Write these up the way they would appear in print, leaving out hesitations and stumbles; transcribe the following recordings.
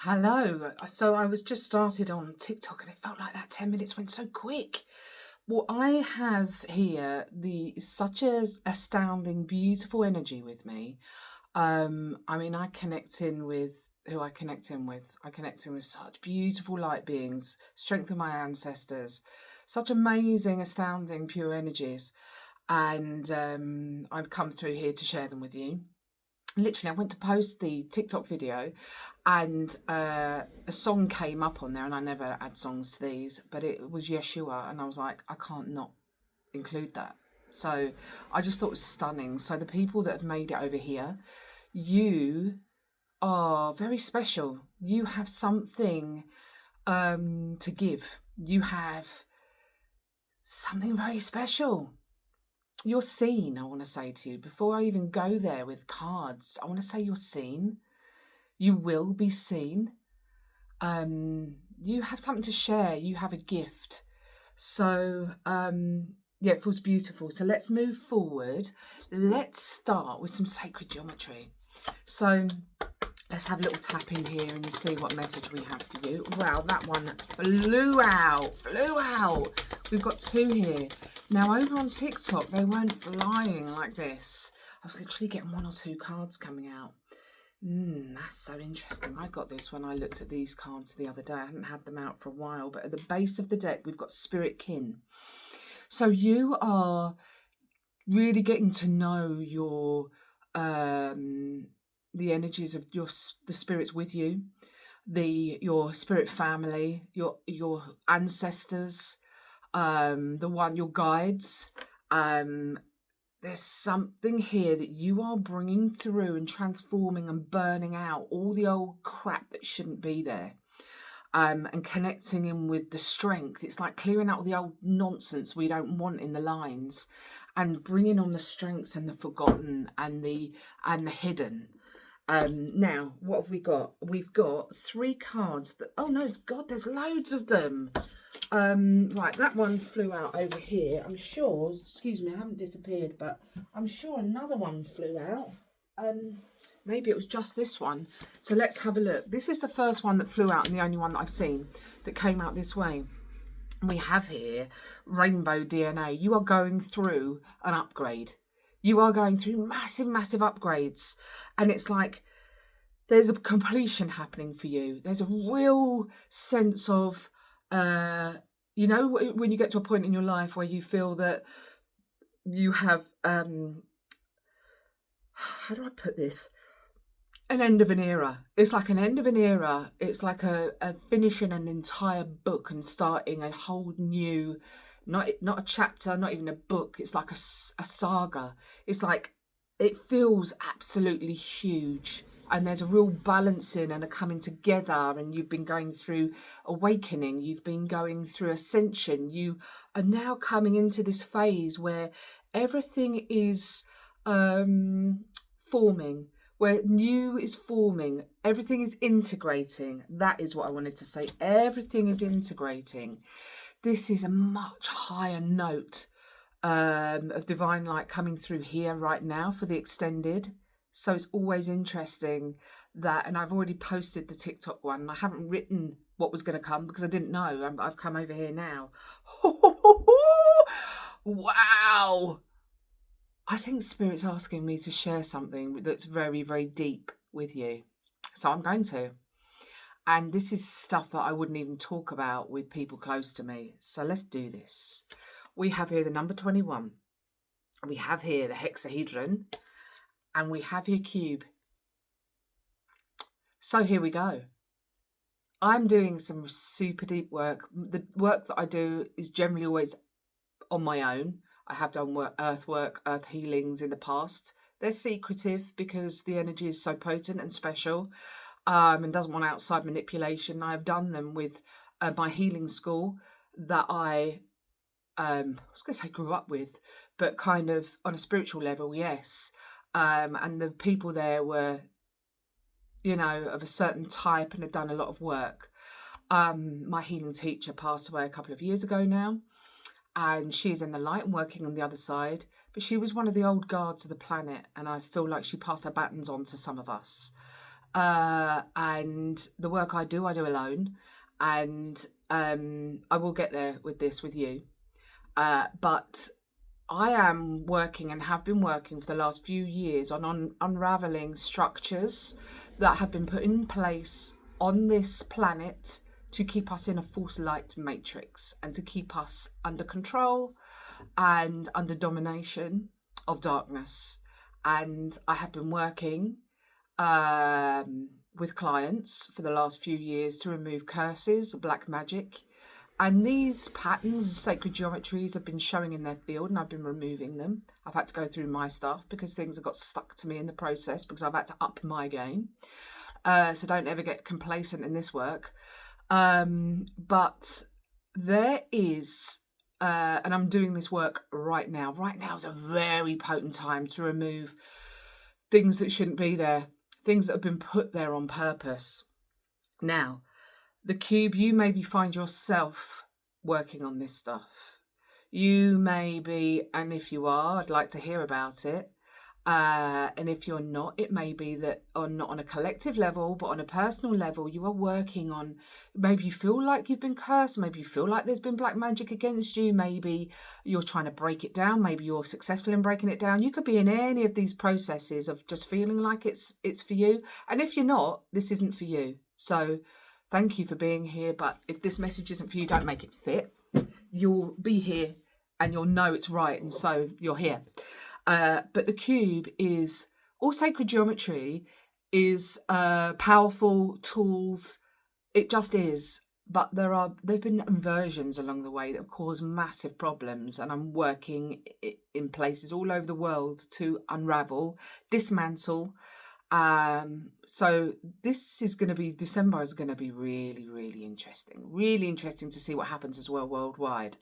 Hello. So I was just started on TikTok and it felt like that 10 minutes went so quick. Well, I have here the such a astounding, beautiful energy with me. I connect in with who I connect in with. I connect in with such beautiful light beings, strength of my ancestors, such amazing, astounding, pure energies. And I've come through here to share them with you. Literally, I went to post the TikTok video and a song came up on there, and I never add songs to these, but it was Yeshua, and I was like, I can't not include that. So I just thought it was stunning. So the people that have made it over here, you are very special. You have something to give. You have something very special. You're seen, I want to say to you. Before I even go there with cards, I want to say you're seen. You will be seen. You have something to share. You have a gift. So, yeah, it feels beautiful. So let's move forward. Let's start with some sacred geometry. So let's have a little tap in here and see what message we have for you. Wow, that one flew out. We've got two here. Now, over on TikTok, they weren't flying like this. I was literally getting one or two cards coming out. That's so interesting. I got this when I looked at these cards the other day. I hadn't had them out for a while, but at the base of the deck, we've got Spirit Kin. So you are really getting to know your the energies of the spirits with you, your spirit family, your ancestors, your guides. There's something here that you are bringing through and transforming and burning out all the old crap that shouldn't be there. And connecting in with the strength. It's like clearing out all the old nonsense we don't want in the lines, and bringing on the strengths and the forgotten and the hidden. Now, what have we got? We've got three cards that, oh no, God, there's loads of them. Right, that one flew out over here. I'm sure, excuse me, I haven't disappeared, but I'm sure another one flew out. Maybe it was just this one. So let's have a look. This is the first one that flew out and the only one that I've seen that came out this way. We have here Rainbow DNA. You are going through an upgrade. You are going through massive, massive upgrades. And it's like there's a completion happening for you. There's a real sense of, when you get to a point in your life where you feel that you have, how do I put this? An end of an era. It's like an end of an era. It's like a finishing an entire book and starting a whole new, not a chapter, not even a book. It's like a saga. It's like, it feels absolutely huge. And there's a real balancing and a coming together, and you've been going through awakening, you've been going through ascension, you are now coming into this phase where everything is forming, where new is forming, everything is integrating. That is what I wanted to say. Everything is integrating. This is a much higher note of divine light coming through here right now for the extended. So it's always interesting that, and I've already posted the TikTok one, and I haven't written what was going to come because I didn't know. I've come over here now. Wow. I think Spirit's asking me to share something that's very, very deep with you. So I'm going to. And this is stuff that I wouldn't even talk about with people close to me. So let's do this. We have here the number 21. We have here the hexahedron. And we have here cube. So here we go. I'm doing some super deep work. The work that I do is generally always on my own. I have done earth healings in the past. They're secretive because the energy is so potent and special, and doesn't want outside manipulation. I have done them with my healing school that I was going to say grew up with, but kind of on a spiritual level, yes. And the people there were, of a certain type and had done a lot of work. My healing teacher passed away a couple of years ago now, and she's in the light and working on the other side. But she was one of the old guards of the planet, and I feel like she passed her batons on to some of us. and the work I do alone, and I will get there with this with you. But I am working and have been working for the last few years on unraveling structures that have been put in place on this planet to keep us in a false light matrix and to keep us under control and under domination of darkness. And I have been working with clients for the last few years to remove curses, black magic. And these patterns, sacred geometries, have been showing in their field, and I've been removing them. I've had to go through my stuff because things have got stuck to me in the process because I've had to up my game. So don't ever get complacent in this work. But there is, and I'm doing this work right now. Right now is a very potent time to remove things that shouldn't be there, things that have been put there on purpose. Now, the cube, you maybe find yourself working on this stuff. You may be, and if you are, I'd like to hear about it. And if you're not, it may be that not on a collective level, but on a personal level, you are working on, maybe you feel like you've been cursed, maybe you feel like there's been black magic against you, maybe you're trying to break it down, maybe you're successful in breaking it down. You could be in any of these processes of just feeling like it's for you. And if you're not, this isn't for you. So thank you for being here. But if this message isn't for you, don't make it fit. You'll be here and you'll know it's right. And so you're here. But the cube is, all sacred geometry is powerful tools. It just is. But there've been inversions along the way that have caused massive problems, and I'm working in places all over the world to unravel, dismantle. So this is going to be, December is going to be really, really interesting to see what happens as well worldwide.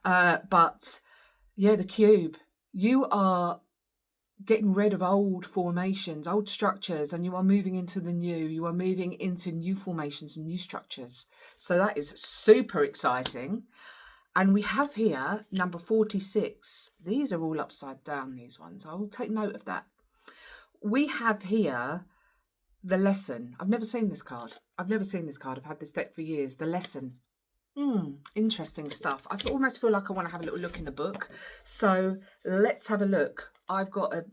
But yeah, the cube. You are getting rid of old formations, old structures, and you are moving into the new. You are moving into new formations and new structures. So that is super exciting. And we have here number 46. These are all upside down, these ones. I will take note of that. We have here the lesson. I've never seen this card. I've had this deck for years. The lesson. Interesting stuff. I almost feel like I want to have a little look in the book. So let's have a look. I've got a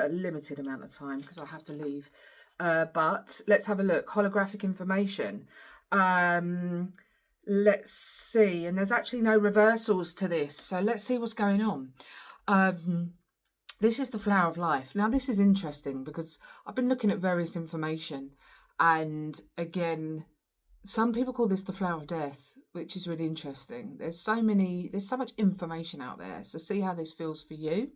limited amount of time because I have to leave. But let's have a look. Holographic information. Let's see. And there's actually no reversals to this. So let's see what's going on. This is the flower of life. Now, this is interesting because I've been looking at various information. And again, some people call this the flower of death, which is really interesting. There's so much information out there. So see how this feels for you.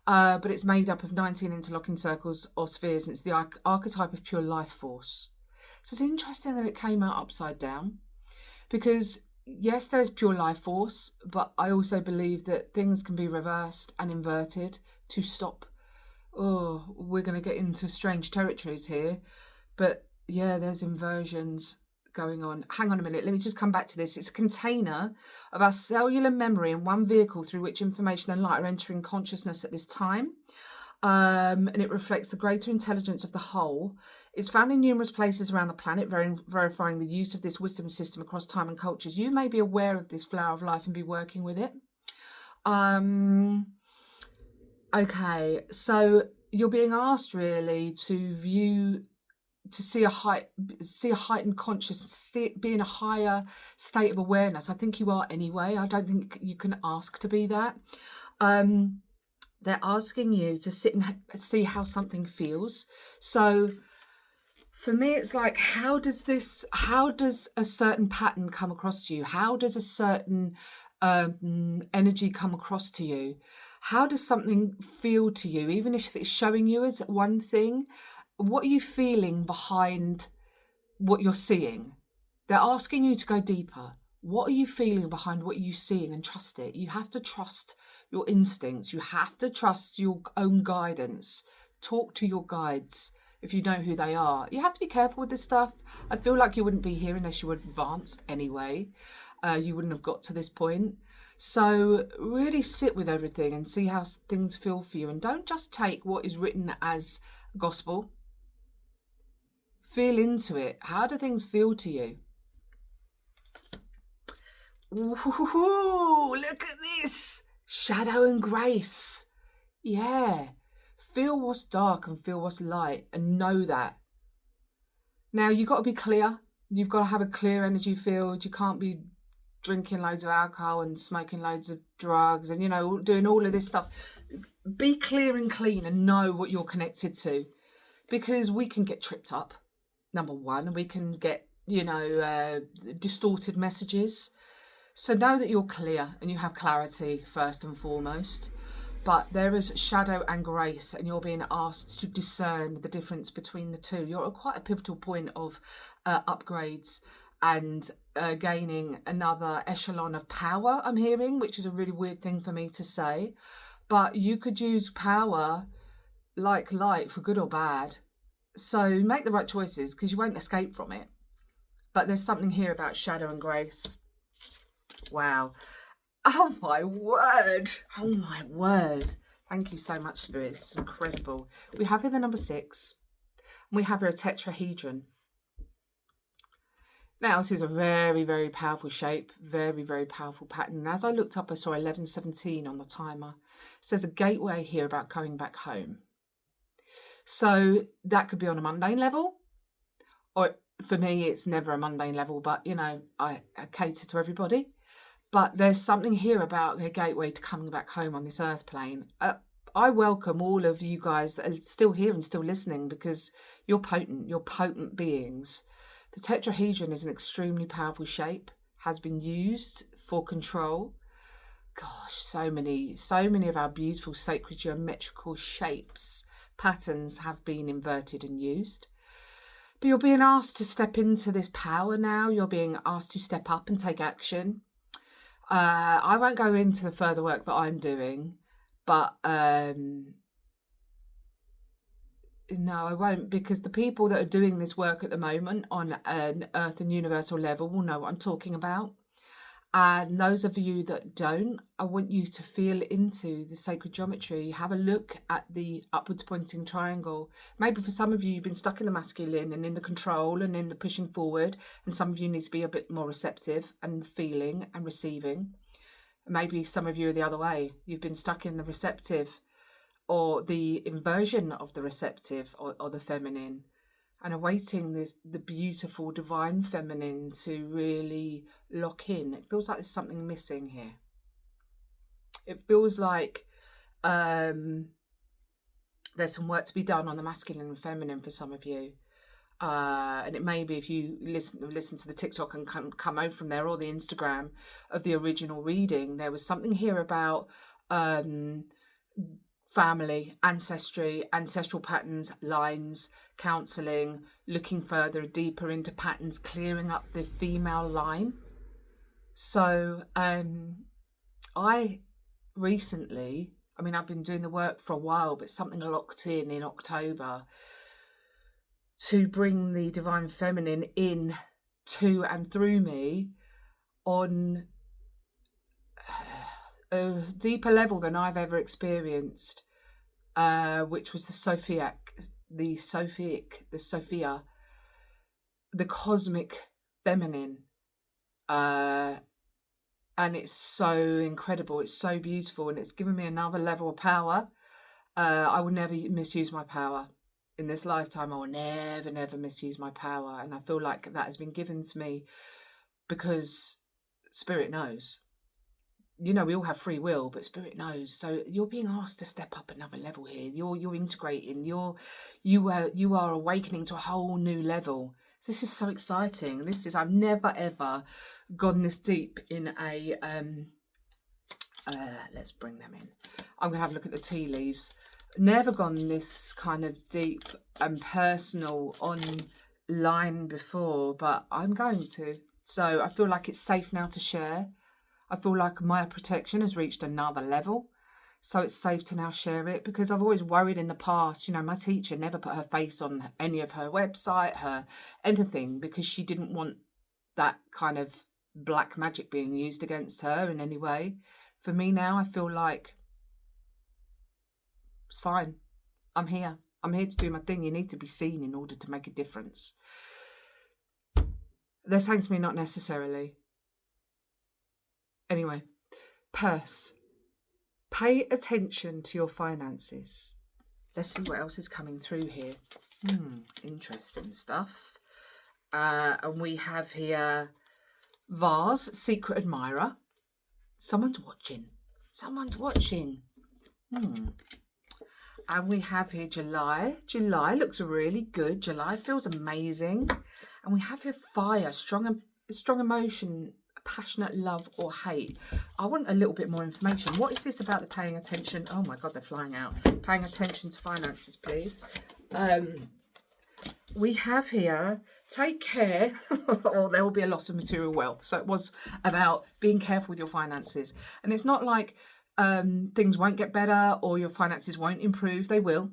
But it's made up of 19 interlocking circles or spheres, and it's the archetype of pure life force. So it's interesting that it came out upside down because, yes, there's pure life force, but I also believe that things can be reversed and inverted to stop. Oh, we're going to get into strange territories here. But yeah, there's inversions going on. Hang on a minute, let me just come back to this. It's a container of our cellular memory in one vehicle through which information and light are entering consciousness at this time. And it reflects the greater intelligence of the whole. It's found in numerous places around the planet, verifying the use of this wisdom system across time and cultures. You may be aware of this flower of life and be working with it. Okay, so you're being asked really to see a heightened consciousness, be in a higher state of awareness. I think you are anyway. I don't think you can ask to be that. They're asking you to sit and see how something feels. So for me, it's like, how does a certain pattern come across to you? How does a certain energy come across to you? How does something feel to you? Even if it's showing you as one thing, what are you feeling behind what you're seeing? They're asking you to go deeper. What are you feeling behind what you're seeing, and trust it? You have to trust your instincts. You have to trust your own guidance. Talk to your guides if you know who they are. You have to be careful with this stuff. I feel like you wouldn't be here unless you were advanced anyway. You wouldn't have got to this point. So really sit with everything and see how things feel for you. And don't just take what is written as gospel. Feel into it. How do things feel to you? Ooh, look at this. Shadow and grace. Yeah. Feel what's dark and feel what's light, and know that. Now, you've got to be clear. You've got to have a clear energy field. You can't be drinking loads of alcohol and smoking loads of drugs and, doing all of this stuff. Be clear and clean and know what you're connected to, because we can get tripped up, number one. We can get, distorted messages. So know that you're clear and you have clarity first and foremost. But there is shadow and grace, and you're being asked to discern the difference between the two. You're at quite a pivotal point of upgrades and gaining another echelon of power, I'm hearing, which is a really weird thing for me to say. But you could use power like light for good or bad. So make the right choices, because you won't escape from it. But there's something here about shadow and grace. Wow. Oh my word. Oh my word. Thank you so much, Spirit. It's incredible. We have here the number 6. And we have here a tetrahedron. Now, this is a very, very powerful shape. Very, very powerful pattern. And as I looked up, I saw 11:17 on the timer. It says a gateway here about going back home. So that could be on a mundane level. Or for me, it's never a mundane level. But, I cater to everybody. But there's something here about a gateway to coming back home on this earth plane. I welcome all of you guys that are still here and still listening, because you're potent beings. The tetrahedron is an extremely powerful shape, has been used for control. Gosh, so many of our beautiful sacred geometrical shapes, patterns have been inverted and used. But you're being asked to step into this power now. You're being asked to step up and take action. I won't go into the further work that I'm doing, but no, I won't, because the people that are doing this work at the moment on an earth and universal level will know what I'm talking about. And those of you that don't, I want you to feel into the sacred geometry. Have a look at the upwards pointing triangle. Maybe for some of you, you've been stuck in the masculine and in the control and in the pushing forward. And some of you need to be a bit more receptive and feeling and receiving. Maybe some of you are the other way. You've been stuck in the receptive, or the inversion of the receptive, or the feminine, and awaiting the beautiful divine feminine to really lock in. It feels like there's something missing here. It feels like there's some work to be done on the masculine and feminine for some of you. And it may be, if you listen to the TikTok and come over from there, or the Instagram of the original reading, there was something here about family, ancestry, ancestral patterns, lines, counselling, looking further, deeper into patterns, clearing up the female line. So I recently, I've been doing the work for a while, but something locked in October to bring the divine feminine in to and through me on a deeper level than I've ever experienced, which was the Sophia, the cosmic feminine. And it's so incredible, it's so beautiful, and it's given me another level of power. I will never misuse my power. In this lifetime, I will never misuse my power. And I feel like that has been given to me because Spirit knows. We all have free will, but Spirit knows. So you're being asked to step up another level here. You're integrating. You are awakening to a whole new level. This is so exciting. I've never ever gone this deep in a let's bring them in. I'm gonna have a look at the tea leaves. Never gone this kind of deep and personal online before, but I'm going to. So I feel like it's safe now to share. I feel like my protection has reached another level. So it's safe to now share it, because I've always worried in the past, my teacher never put her face on any of her website, her anything, because she didn't want that kind of black magic being used against her in any way. For me now, I feel like it's fine. I'm here. I'm here to do my thing. You need to be seen in order to make a difference. They're saying to me, not necessarily. Anyway, purse. Pay attention to your finances. Let's see what else is coming through here. Interesting stuff. And we have here vase, secret admirer. Someone's watching. Someone's watching. And we have here July. July looks really good. July feels amazing. And we have here fire, strong emotion, passionate love or hate. I want a little bit more information. What is this about the paying attention? Oh my God, they're flying out. Paying attention to finances, please. We have here, take care or there will be a loss of material wealth. So it was about being careful with your finances. And it's not like things won't get better or your finances won't improve. They will.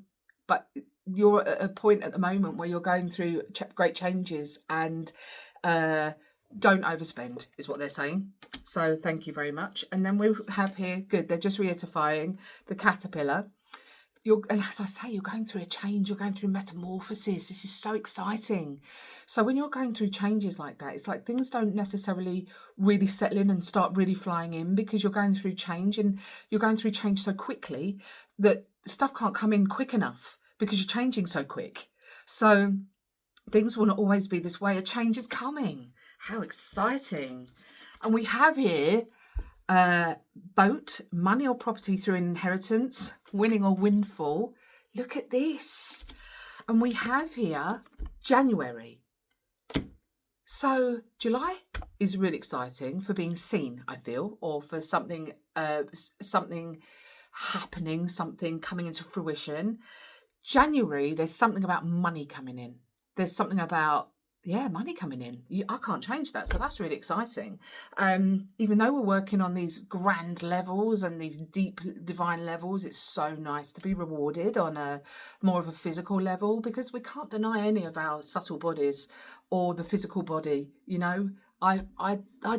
But you're at a point at the moment where you're going through great changes, and don't overspend is what they're saying. So thank you very much. And then we have here, good, they're just reiterating the caterpillar. And as I say, you're going through a change, you're going through metamorphosis. This is so exciting. So when you're going through changes like that, it's like things don't necessarily really settle in and start really flying in, because you're going through change, and you're going through change so quickly that stuff can't come in quick enough because you're changing so quick. So things will not always be this way. A change is coming. How exciting. And we have here boat, money or property through inheritance, winning or windfall. Look at this. And we have here January. So July is really exciting for being seen, I feel, or for something happening, something coming into fruition. January, there's something about money coming in. There's something about money coming in. I can't change that. So that's really exciting. Even though we're working on these grand levels and these deep divine levels, it's so nice to be rewarded on a more of a physical level, because we can't deny any of our subtle bodies or the physical body. You know, I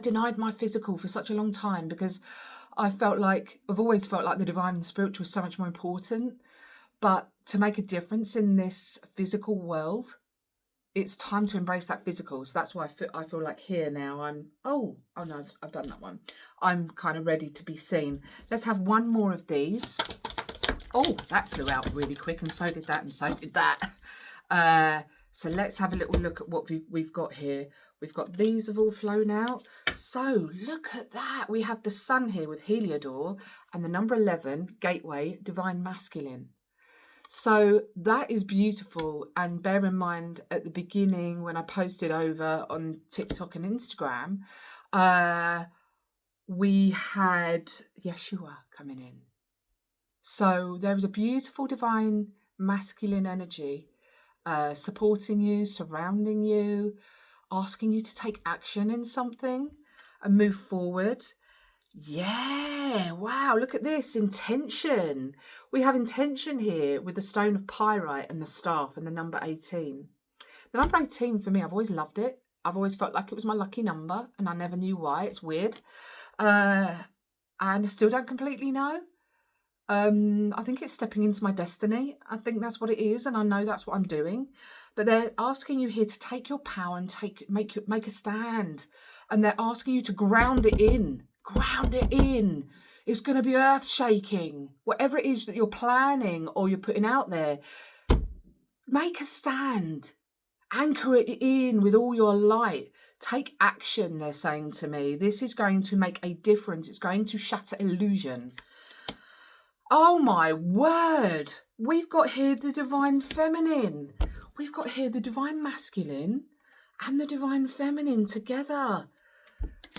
denied my physical for such a long time because I've always felt like the divine and spiritual was so much more important. But to make a difference in this physical world, it's time to embrace that physical. So that's why I feel like here now oh no, I've done that one. I'm kind of ready to be seen. Let's have one more of these. Oh, that flew out really quick, and so did that, and so did that. So let's have a little look at what we've got here. We've got these have all flown out. So look at that. We have the sun here with Heliodor, and the number 11, gateway, divine masculine. So that is beautiful. And bear in mind, at the beginning, when I posted over on TikTok and Instagram, we had Yeshua coming in. So there is a beautiful divine masculine energy supporting you, surrounding you, asking you to take action in something and move forward. Yeah, wow, look at this, intention. We have intention here with the stone of pyrite and the staff and the number 18. The number 18 for me, I've always loved it. I've always felt like it was my lucky number, and I never knew why. It's weird. And I still don't completely know. I think it's stepping into my destiny. I think that's what it is, and I know that's what I'm doing. But they're asking you here to take your power and make a stand. And they're asking you to ground it in. Ground it in. It's going to be earth shaking. Whatever it is that you're planning or you're putting out there, make a stand. Anchor it in with all your light. Take action, they're saying to me. This is going to make a difference. It's going to shatter illusion. Oh my word. We've got here the divine feminine. We've got here the divine masculine and the divine feminine together.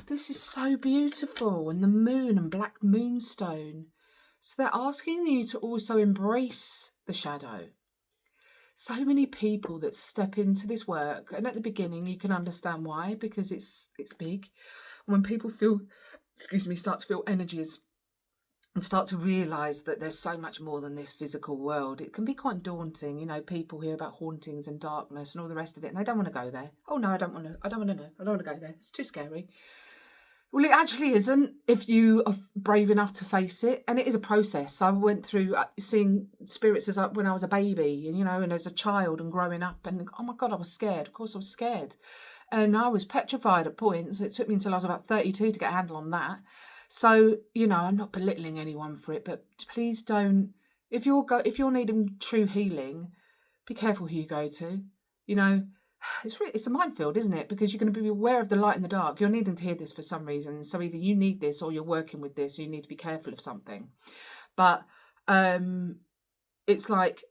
This is so beautiful. And the moon and black moonstone. So they're asking you to also embrace the shadow. So many people that step into this work, and at the beginning you can understand why, because it's big. When people start to feel energies and start to realise that there's so much more than this physical world, it can be quite daunting. You know, people hear about hauntings and darkness and all the rest of it, and they don't want to go there. Oh no, I don't want to know. I don't want to go there. It's too scary. Well, it actually isn't if you are brave enough to face it. And it is a process. I went through seeing spirits as when I was a baby, and, and as a child and growing up. And oh my God, I was scared. Of course I was scared. And I was petrified at points. It took me until I was about 32 to get a handle on that. So, I'm not belittling anyone for it, but please don't. If you're needing true healing, be careful who you go to. It's a minefield, isn't it? Because you're going to be aware of the light and the dark. You're needing to hear this for some reason. So either you need this or you're working with this. So you need to be careful of something. But it's like,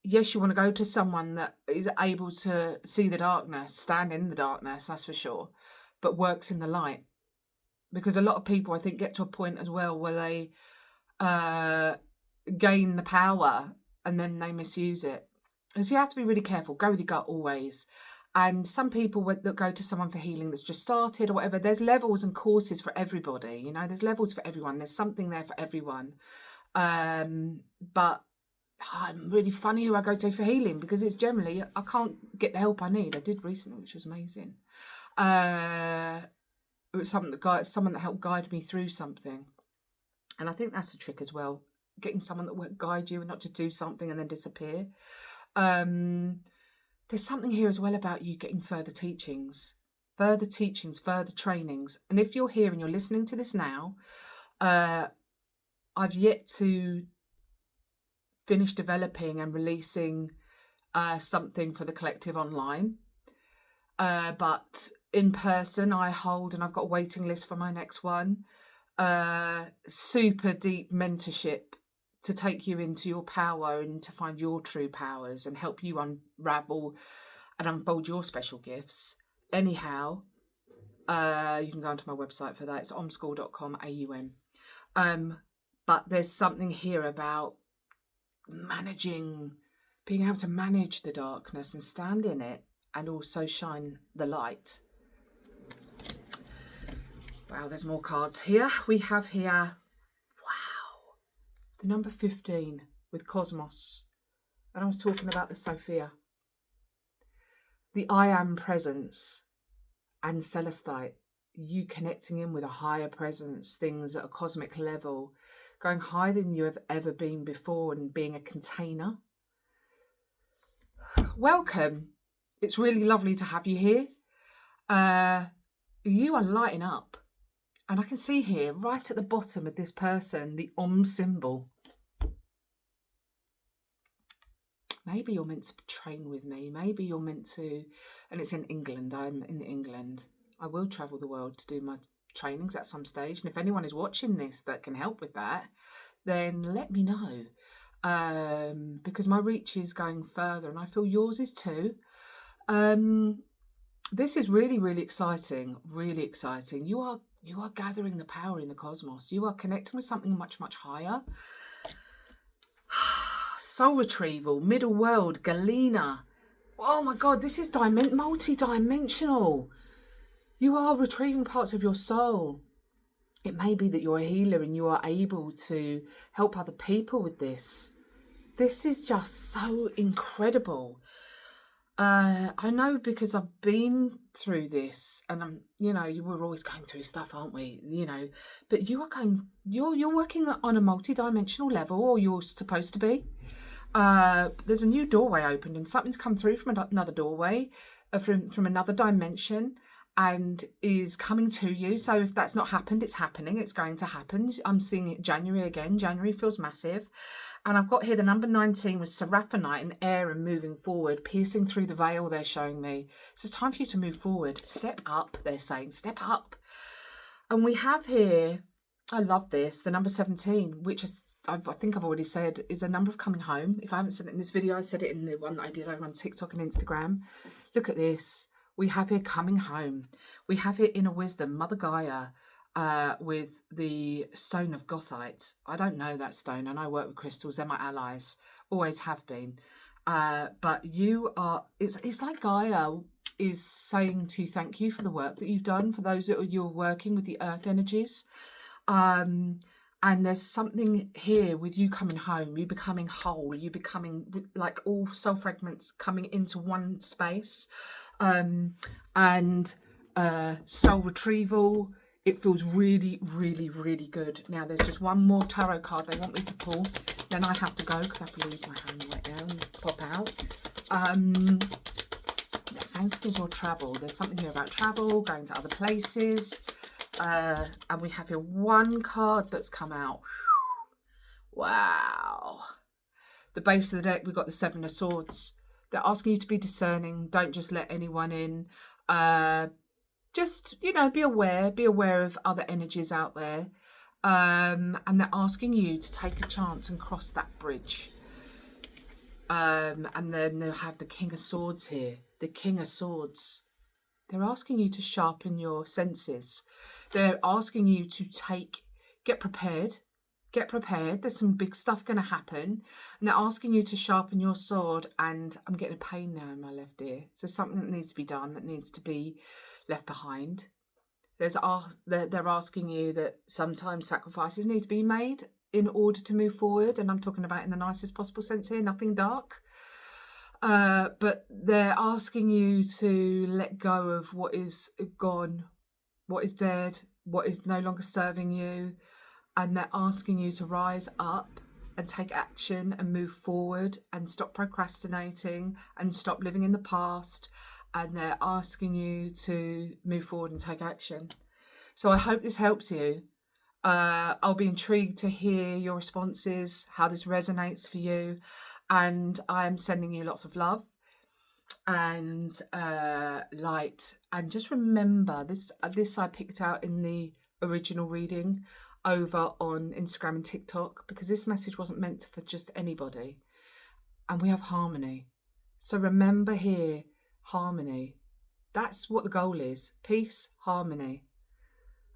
yes, you want to go to someone that is able to see the darkness, stand in the darkness, that's for sure, but works in the light. Because a lot of people, I think, get to a point as well where they gain the power and then they misuse it. And so you have to be really careful. Go with your gut always. And some people that go to someone for healing that's just started or whatever, there's levels and courses for everybody. There's levels for everyone. There's something there for everyone. But I'm really funny who I go to for healing, because it's generally, I can't get the help I need. I did recently, which was amazing. It was someone that helped guide me through something. And I think that's a trick as well. Getting someone that won't guide you and not just do something and then disappear. There's something here as well about you getting further teachings, further trainings. And if you're here and you're listening to this now, I've yet to finish developing and releasing something for the collective online. But in person, I hold, and I've got a waiting list for my next one, super deep mentorship to take you into your power and to find your true powers and help you unravel and unfold your special gifts. Anyhow, you can go onto my website for that. It's omschool.com, AUM. But there's something here about being able to manage the darkness and stand in it and also shine the light. Wow, there's more cards here. We have here, the number 15 with Cosmos. And I was talking about the Sophia. The I am presence and Celestite. You connecting in with a higher presence, things at a cosmic level, going higher than you have ever been before and being a container. Welcome. It's really lovely to have you here. You are lighting up. And I can see here, right at the bottom of this person, the symbol. Maybe you're meant to train with me. Maybe you're meant to, and it's in England. I'm in England. I will travel the world to do my trainings at some stage. And if anyone is watching this that can help with that, then let me know. Because my reach is going further and I feel yours is too. This is really, really exciting. Really exciting. You are gathering the power in the cosmos. You are connecting with something much, much higher. Soul retrieval, middle world, Galena. Oh my God, this is multi-dimensional. You are retrieving parts of your soul. It may be that you're a healer and you are able to help other people with this. This is just so incredible. I know because I've been through this, and we're always going through stuff, aren't we? But you're working on a multi-dimensional level, or you're supposed to be. There's a new doorway opened, and something's come through from another doorway, from another dimension, and is coming to you. So if that's not happened, it's happening. It's going to happen. I'm seeing it January again. January feels massive. And I've got here the number 19 with Seraphinite and air and moving forward, piercing through the veil, they're showing me. So it's time for you to move forward. Step up, they're saying. Step up. And we have here, I love this, the number 17, which is, I think I've already said, is a number of coming home. If I haven't said it in this video, I said it in the one that I did over on TikTok and Instagram. Look at this. We have here coming home. We have here inner wisdom, Mother Gaia, with the stone of Gothite. I don't know that stone, and I work with crystals. They're my allies, always have been. But you are, it's like Gaia is saying to you, thank you for the work that you've done, for those that you're working with the earth energies. And there's something here with you coming home, you becoming whole, you becoming like all soul fragments coming into one space. And soul retrieval It feels really, really, really good. Now, there's just one more tarot card they want me to pull. Then I have to go because I have to leave my hand right now and pop out. Same skills or travel. There's something here about travel, going to other places. And we have here one card that's come out. Wow. The base of the deck, we've got the Seven of Swords. They're asking you to be discerning. Don't just let anyone in. Just, be aware of other energies out there. And they're asking you to take a chance and cross that bridge. And then they'll have the King of Swords here. The King of Swords. They're asking you to sharpen your senses. They're asking you to get prepared. Get prepared. There's some big stuff going to happen. And they're asking you to sharpen your sword. And I'm getting a pain now in my left ear. So something that needs to be done, that needs to be left behind. They're asking you that sometimes sacrifices need to be made in order to move forward. And I'm talking about in the nicest possible sense here, nothing dark. But they're asking you to let go of what is gone, what is dead, what is no longer serving you. And they're asking you to rise up and take action and move forward and stop procrastinating and stop living in the past. And they're asking you to move forward and take action. So I hope this helps you. I'll be intrigued to hear your responses, how this resonates for you. And I'm sending you lots of love and light. And just remember, this I picked out in the original reading over on Instagram and TikTok, because this message wasn't meant for just anybody. And we have harmony. So remember here, harmony. That's what the goal is. Peace, harmony.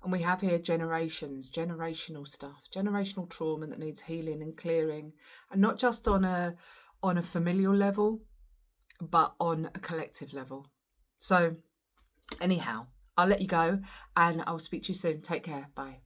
And we have here generational stuff, generational trauma that needs healing and clearing. And not just on a familial level, but on a collective level. So anyhow, I'll let you go and I'll speak to you soon. Take care. Bye.